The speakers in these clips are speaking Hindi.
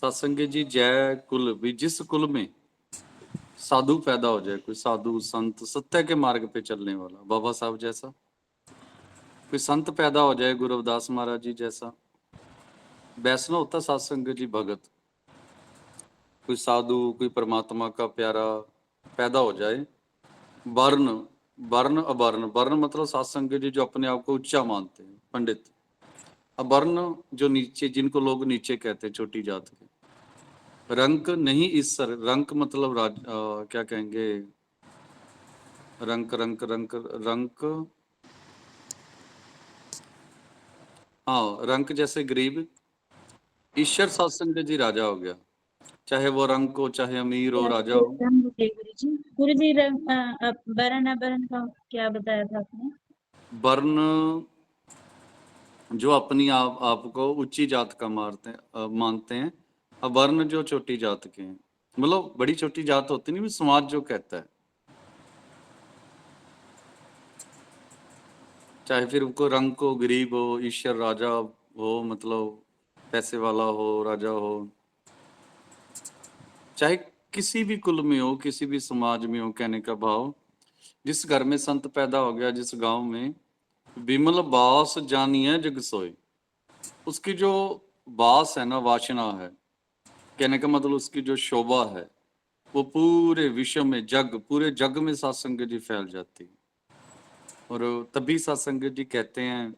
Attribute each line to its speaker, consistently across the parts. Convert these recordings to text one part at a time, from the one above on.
Speaker 1: सत्संग जी जय कुल भी, जिस कुल में साधु पैदा हो जाए, कोई साधु संत सत्य के मार्ग पे चलने वाला, बाबा साहब जैसा, कोई संत पैदा हो जाए, गुरु रविदास महाराज जी जैसा, वैष्णव होता सत्संग जी भगत, कोई साधु, कोई परमात्मा का प्यारा पैदा हो जाए। वर्ण, वर्ण अवर्ण, वर्ण मतलब सत्संग जी जो अपने आप को ऊंचा मानते हैं, पंडित। अवर्ण जो नीचे, जिनको लोग नीचे कहते हैं, छोटी जात के। रंक नहीं ईश्वर, रंक मतलब क्या कहेंगे, रंक रंक रंक रंक, हाँ रंक जैसे गरीब। ईश्वर सत्संग जी राजा हो गया, चाहे वो रंक हो, चाहे अमीर हो, राजा हो।
Speaker 2: गुरु जी वर्ण अवर्ण का क्या बताया था आपने?
Speaker 1: वर्ण जो अपनी आप को ऊंची जात का मानते हैं। अवर्ण जो छोटी जात के हैं, मतलब बड़ी छोटी जात होती नहीं, समाज जो कहता है, चाहे फिर उनको रंग हो, गरीब हो, ईश्वर राजा हो, मतलब पैसे वाला हो, राजा हो, चाहे किसी भी कुल में हो, किसी भी समाज में हो। कहने का भाव, जिस घर में संत पैदा हो गया, जिस गांव में विमल बास जानिए जग सोए, उसकी जो बास है ना, वासना है, कहने का मतलब उसकी जो शोभा है, वो पूरे विश्व में, पूरे जग में सत्संग जी फैल जाती है। और तभी सत्संग जी कहते हैं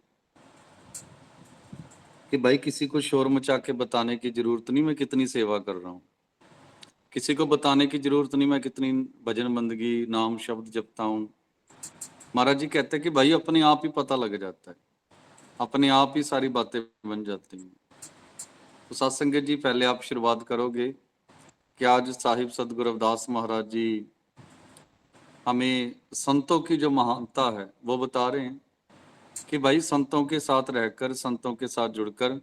Speaker 1: कि भाई किसी को शोर मचा के बताने की जरूरत नहीं मैं कितनी सेवा कर रहा हूँ, किसी को बताने की जरूरत नहीं मैं कितनी भजन बंदगी नाम शब्द जपता हूँ। महाराज जी कहते हैं कि भाई अपने आप ही पता लग जाता है, अपने आप ही सारी बातें बन जाती हैं। तो सत्संग जी पहले आप शुरुआत करोगे कि आज साहिब सदगुरु रविदास महाराज जी हमें संतों की जो महानता है वो बता रहे हैं कि भाई संतों के साथ रहकर, संतों के साथ जुड़कर,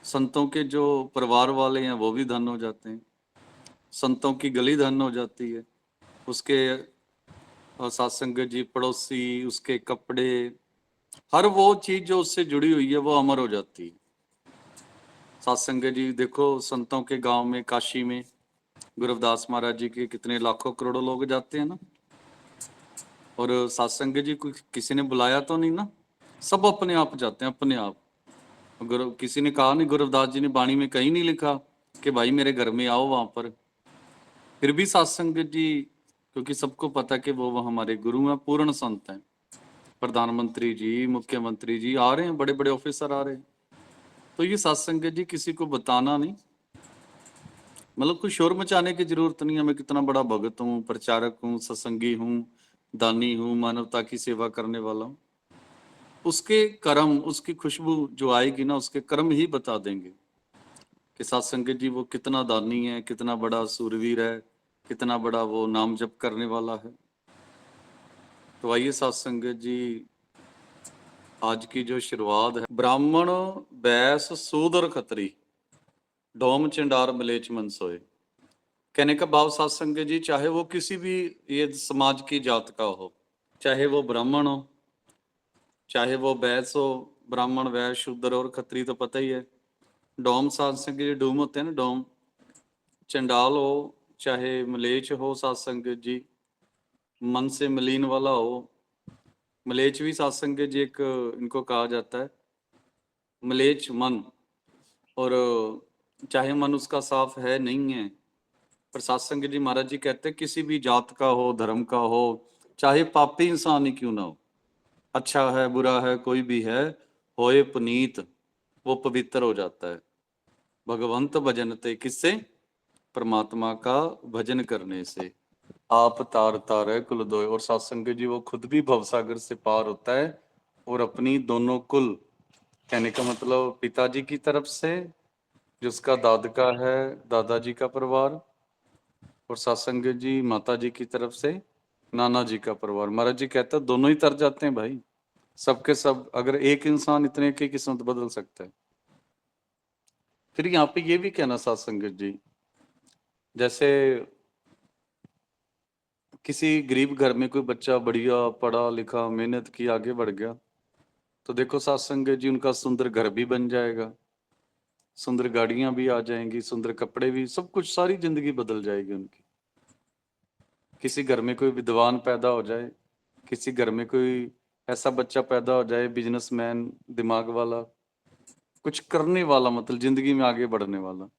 Speaker 1: संतों के जो परिवार वाले हैं वो भी धन हो जाते हैं, संतों की गली धन हो जाती है, उसके सत्संग जी पड़ोसी, उसके कपड़े, हर वो चीज जो उससे जुड़ी हुई है वो अमर हो जाती है। सत्संग जी देखो, संतों के गांव में, काशी में गुरु रविदास महाराज जी के कितने लाखों करोड़ों लोग जाते हैं ना, और सत्संग जी को किसी ने बुलाया तो नहीं ना, सब अपने आप जाते हैं, अपने आप। गुरु किसी ने कहा नहीं, गुरु रविदास जी ने वाणी में कहीं नहीं लिखा कि भाई मेरे घर में आओ वहां पर। फिर भी सत्संग जी, क्योंकि सबको पता कि वो हमारे गुरु हैं, पूर्ण संत हैं, प्रधानमंत्री जी, मुख्यमंत्री जी आ रहे हैं, बड़े बड़े ऑफिसर आ रहे हैं, तो ये सत्संग जी किसी को बताना नहीं, मतलब कोई शोर मचाने की जरूरत नहीं है। मैं कितना बड़ा भगत हूँ, प्रचारक हूँ, सत्संगी हूँ, दानी हूँ, मानवता की सेवा करने वाला हूँ, उसके कर्म, उसकी खुशबू जो आएगी ना, उसके कर्म ही बता देंगे कि सत्संग जी वो कितना दानी है, कितना बड़ा सूरवीर है, कितना बड़ा वो नाम जप करने वाला है। तो आइए सत्संग जी, आज की जो शुरुआत है, ब्राह्मण बैस सूदर खत्री डोम चिंडार मलेच मनसोए। कहने का भाव सत्संग जी, चाहे वो किसी भी ये समाज की जात का हो, चाहे वो ब्राह्मण हो, चाहे वो बैस हो, ब्राह्मण वैश्य शूद्र और खत्री तो पता ही है, डोम सत्संग जी डूम होते हैं ना, डोम, चंडाल हो चाहे मलेच हो, सत्संग जी मन से मलिन वाला हो, मलेच भी सत्संग जी एक इनको कहा जाता है, मलेच मन, और चाहे मन उसका साफ है नहीं है, पर सत्संग जी महाराज जी कहते हैं किसी भी जात का हो, धर्म का हो, चाहे पापी इंसान ही क्यों ना हो, अच्छा है बुरा है कोई भी है, होए पुनीत, वो पवित्र हो जाता है। भगवंत भजनते, किससे? परमात्मा का भजन करने से। आप तार तार कुल दोय, और सत्संग जी वो खुद भी भवसागर से पार होता है, और अपनी दोनों कुल, कहने का मतलब पिताजी की तरफ से जिसका दादका है, दादाजी का परिवार, और सत्संग जी माता जी की तरफ से नाना जी का परिवार। महाराज जी कहता है दोनों ही तर जाते हैं भाई, सबके सब। अगर एक इंसान इतने की किस्मत बदल सकता है, फिर यहाँ पे ये भी कहना सत्संग जी, जैसे किसी गरीब घर में कोई बच्चा बढ़िया पढ़ा लिखा, मेहनत की, आगे बढ़ गया, तो देखो सत्संग जी उनका सुंदर घर भी बन जाएगा, सुंदर गाड़ियां भी आ जाएंगी, सुंदर कपड़े भी, सब कुछ, सारी जिंदगी बदल जाएगी उनकी। किसी घर में कोई विद्वान पैदा हो जाए, किसी घर में कोई ऐसा बच्चा पैदा हो जाए, बिजनेसमैन, दिमाग वाला, कुछ करने वाला, मतलब जिंदगी में आगे बढ़ने वाला,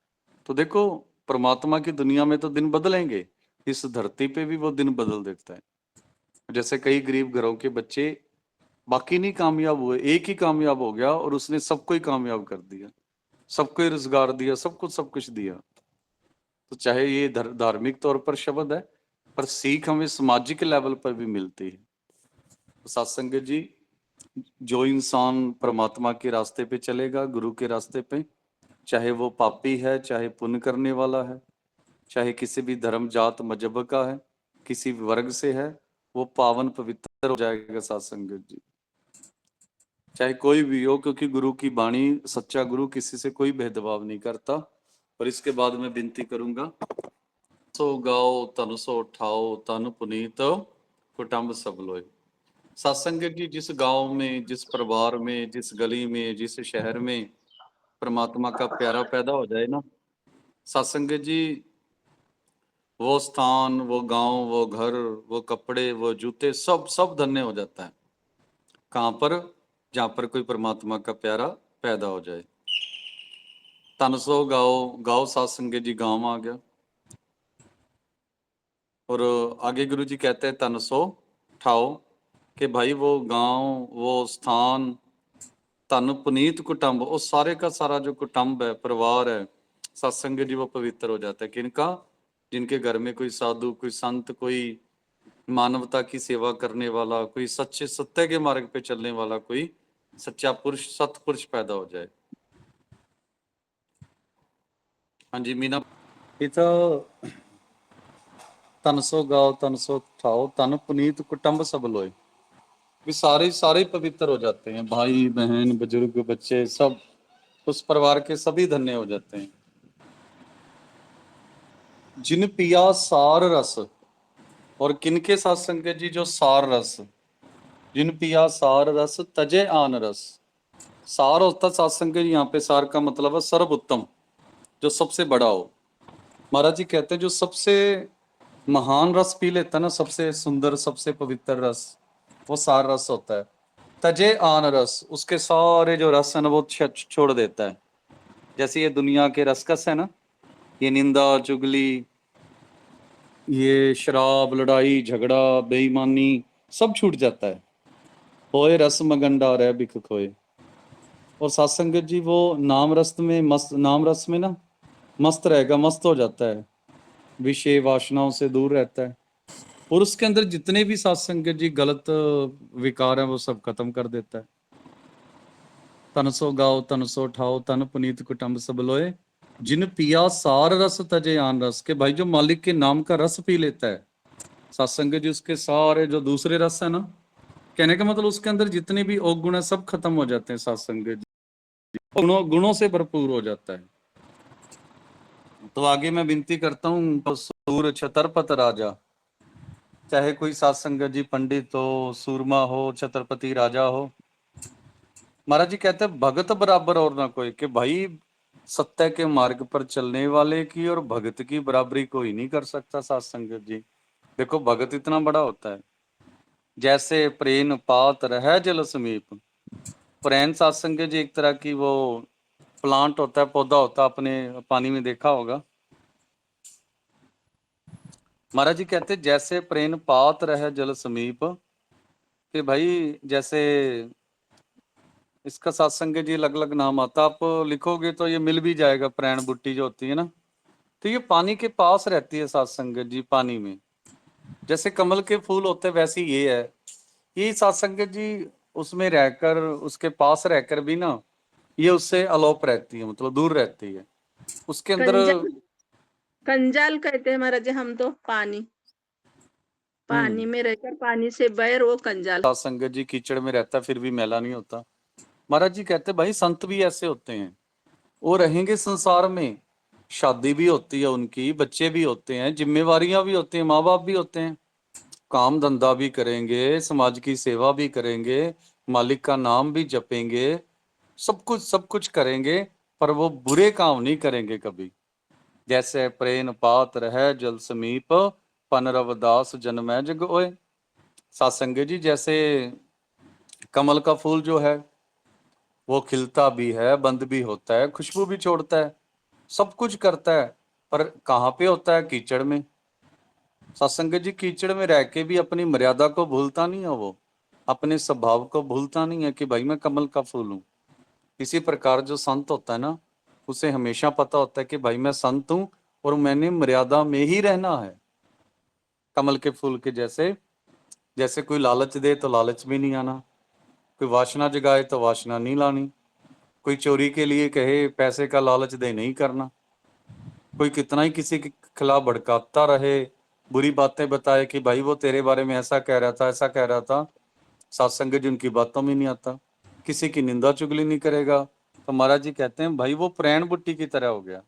Speaker 1: तो देखो परमात्मा की दुनिया में तो दिन बदलेंगे, इस धरती पे भी वो दिन बदल देता है। जैसे कई गरीब घरों के बच्चे बाकी नहीं कामयाब हुए, एक ही कामयाब हो गया और उसने सबको ही कामयाब कर दिया, सबको ही रोजगार दिया, सबको सब कुछ दिया। तो चाहे ये धार्मिक तौर पर शब्द है, पर सीख हमें सामाजिक लेवल पर भी मिलती है। तो सत्संग जी, जो इंसान परमात्मा के रास्ते पे चलेगा, गुरु के रास्ते पे, चाहे वो पापी है, चाहे पुण्य करने वाला है, चाहे किसी भी धर्म जात मजहब का है, किसी वर्ग से है, वो पावन पवित्र हो जाएगा सत्संग जी, चाहे कोई भी हो, क्योंकि गुरु की वाणी, सच्चा गुरु किसी से कोई भेदभाव नहीं करता। और इसके बाद मैं विनती करूंगा, सो गाओ तन सो ठाओ, तन पुनीत कुटुंब सब लोए। सत्संग जी, जिस गांव में, जिस परिवार में, जिस गली में, जिस शहर में परमात्मा का प्यारा पैदा हो जाए ना, सत्संग जी, वो स्थान, वो गांव, वो घर, वो कपड़े, वो जूते, सब सब धन्य हो जाता है। कहाँ पर? जहां पर कोई परमात्मा का प्यारा पैदा हो जाए। तन सो गाओ, गाओ सत्संग जी, गांव आ गया। और आगे गुरु जी कहते हैं तन सो ठाओ, कि भाई वो गांव, वो स्थान, तन पुनीत कुटुंब, वो सारे का सारा जो कुटुंब है, परिवार है, सत्संग जी, वो पवित्र हो जाता है। किनका? जिनके घर में कोई साधु, कोई संत, कोई मानवता की सेवा करने वाला, कोई सच्चे सत्य के मार्ग पे चलने वाला, कोई सच्चा पुरुष, सतपुरुष पैदा हो जाए। हाँ जी मीना, ये तो तन सो गाओ तन सो ठाओ, तन पुनीत कुटुंब सब लोए, भी सारे सारे पवित्र हो जाते हैं, भाई बहन, बुजुर्ग, बच्चे, सब उस परिवार के सभी धन्य हो जाते हैं। जिन पिया सार रस, और किनके साथ संगत जी? जो सार रस, जिन पिया सार रस तजे आन रस। सार होता सत्संग, यहाँ पे सार का मतलब है सर्वोत्तम, जो सबसे बड़ा हो। महाराज जी कहते हैं जो सबसे महान रस पी लेता है ना, सबसे सुंदर, सबसे पवित्र रस, वो सार रस होता है। तजे आन रस, उसके सारे जो रस है ना, वो छोड़ देता है। जैसे ये दुनिया के रसकस है ना, ये निंदा, चुगली, ये शराब, लड़ाई झगड़ा, बेईमानी, सब छूट जाता है। होए रस मगंडा रह बिख खोए। और सत्संगत जी, वो नाम रस में मस्त, नाम रस में ना मस्त रहेगा, मस्त हो जाता है, विषय वासनाओं से दूर रहता है, और उसके अंदर जितने भी सत्संगत जी गलत विकार है, वो सब खत्म कर देता है। तन सो गाओ तन सो ठाओ, तन पुनीत कुटुंब सब लोए, जिन पिया सार रस तजे आन रस। के भाई जो मालिक के नाम का रस पी लेता है सत्संगत जी, उसके सारे जो दूसरे रस है ना, कहने का मतलब उसके अंदर जितने भी अवगुण है, सब खत्म हो जाते हैं सत्संगत जी, गुणों से भरपूर हो जाता है। तो आगे मैं विनती करता हूँ, सूर छतरपत राजा, चाहे कोई सत्संगत जी पंडित हो, सूरमा हो, छत्रपति राजा हो, महाराज जी कहते हैं भगत बराबर और ना कोई। कि भाई सत्य के मार्ग पर चलने वाले की और भगत की बराबरी कोई नहीं कर सकता सत्संगत जी। देखो भगत इतना बड़ा होता है, जैसे प्रेन पात रह जल समीप। प्रेन सत्संगत जी एक तरह की वो प्लांट होता है, पौधा होता है, अपने पानी में देखा होगा। महाराज जी कहते जैसे प्रेन पात रह जल समीप, कि भाई जैसे इसका सत्संग जी अलग अलग नाम आता, आप लिखोगे तो ये मिल भी जाएगा। प्रेण बुट्टी जो होती है ना, तो ये पानी के पास रहती है सत्संग जी, पानी में। जैसे कमल के फूल होते वैसे ये है, ये सत्संग जी उसमें रहकर, उसके पास रहकर भी ना, ये उससे अलोप रहती है, मतलब दूर रहती है उसके अंदर।
Speaker 2: कंजाल, कंजाल कहते हैं महाराज जी हम तो, पानी में रहकर पानी से बैर, वो कंजाल।
Speaker 1: सत्संग जी कीचड़ में रहता फिर भी मैला नहीं होता। महाराज जी कहते भाई संत भी ऐसे होते हैं, वो रहेंगे संसार में, शादी भी होती है उनकी, बच्चे भी होते हैं, जिम्मेवारियां भी होती हैं, माँ बाप भी होते हैं, काम धंधा भी करेंगे, समाज की सेवा भी करेंगे, मालिक का नाम भी जपेंगे, सब कुछ करेंगे। पर वो बुरे काम नहीं करेंगे कभी। जैसे प्रेन पात रह जल समीप, पन रवदास जन्मै जग ओए। सत्संग जी, जैसे कमल का फूल जो है वो खिलता भी है, बंद भी होता है, खुशबू भी छोड़ता है, सब कुछ करता है, पर कहाँ पे होता है? कीचड़ में। सत्संग जी, कीचड़ में रह के भी अपनी मर्यादा को भूलता नहीं है, वो अपने स्वभाव को भूलता नहीं है कि भाई मैं कमल का फूल हूं। इसी प्रकार जो संत होता है ना, उसे हमेशा पता होता है कि भाई मैं संत हूं और मैंने मर्यादा में ही रहना है। कमल के फूल के जैसे, जैसे कोई लालच दे तो लालच में नहीं आना, कोई वासना जगाए तो वासना नहीं लानी, कोई चोरी के लिए कहे पैसे का लालच दे नहीं करना, कोई कितना ही किसी के खिलाफ भड़काता रहे, बुरी बातें बताए कि भाई वो तेरे बारे में ऐसा कह रहा था, ऐसा कह रहा था, सत्संग जी उनकी बातों में नहीं आता। किसी की निंदा चुगली नहीं करेगा। तो महाराज जी कहते हैं भाई वो प्रैण बुट्टी की तरह हो गया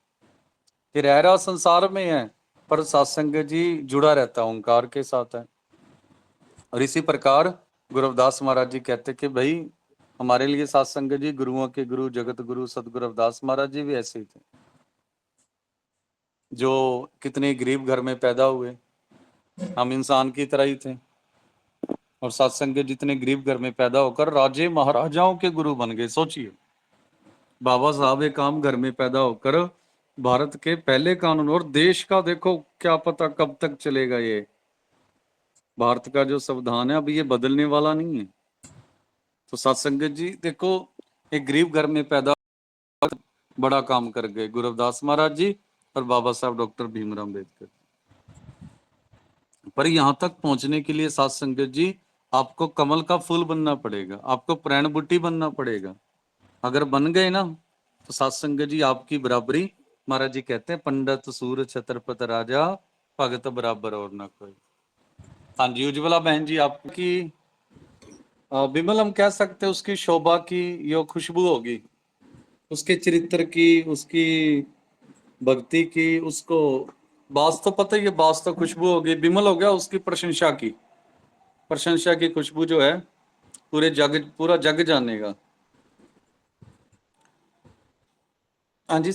Speaker 1: कि रह रहा संसार में है, पर सत्संग जी जुड़ा रहता है, ओंकार के साथ है। और इसी प्रकार गुरु रविदास महाराज जी कहते कि भाई हमारे लिए सत्संग जी गुरुओं के गुरु, जगत गुरु सतगुरु रविदास महाराज जी भी ऐसे ही थे, जो कितने गरीब घर में पैदा हुए, हम इंसान की तरह ही थे, और सत्संग के जितने गरीब घर में पैदा होकर राजे महाराजाओं के गुरु बन गए। सोचिए, बाबा साहब एक आम घर में पैदा होकर भारत के पहले कानून, और देश का देखो क्या पता कब तक चलेगा ये भारत का जो संविधान है, अब ये बदलने वाला नहीं है। तो सत्संग जी देखो, एक गरीब घर में पैदा बड़ा काम कर गए गुरु रविदास महाराज जी और बाबा साहब डॉक्टर भीमराव अम्बेडकर। पर यहां तक पहुंचने के लिए साथ संगत जी आपको कमल का फूल बनना पड़ेगा, आपको प्रण बुट्टी बनना पड़ेगा। अगर बन गए ना तो साथ संगत जी आपकी बराबरी, महाराज जी कहते हैं पंडित सूर छत्रपति राजा भगत बराबर और ना कोई। हाँ जी उज्ज्वला बहन जी, आपकी विमल हम कह सकते हैं उसकी शोभा की यो खुशबू होगी, उसके चरित्र की, उसकी भक्ति की, उसको बास तो पता ही है, बास तो खुशबू होगी, विमल हो गया उसकी प्रशंसा की, प्रशंसा की खुशबू जो है पूरे जग, पूरा जग जानेगा। हाँ जी।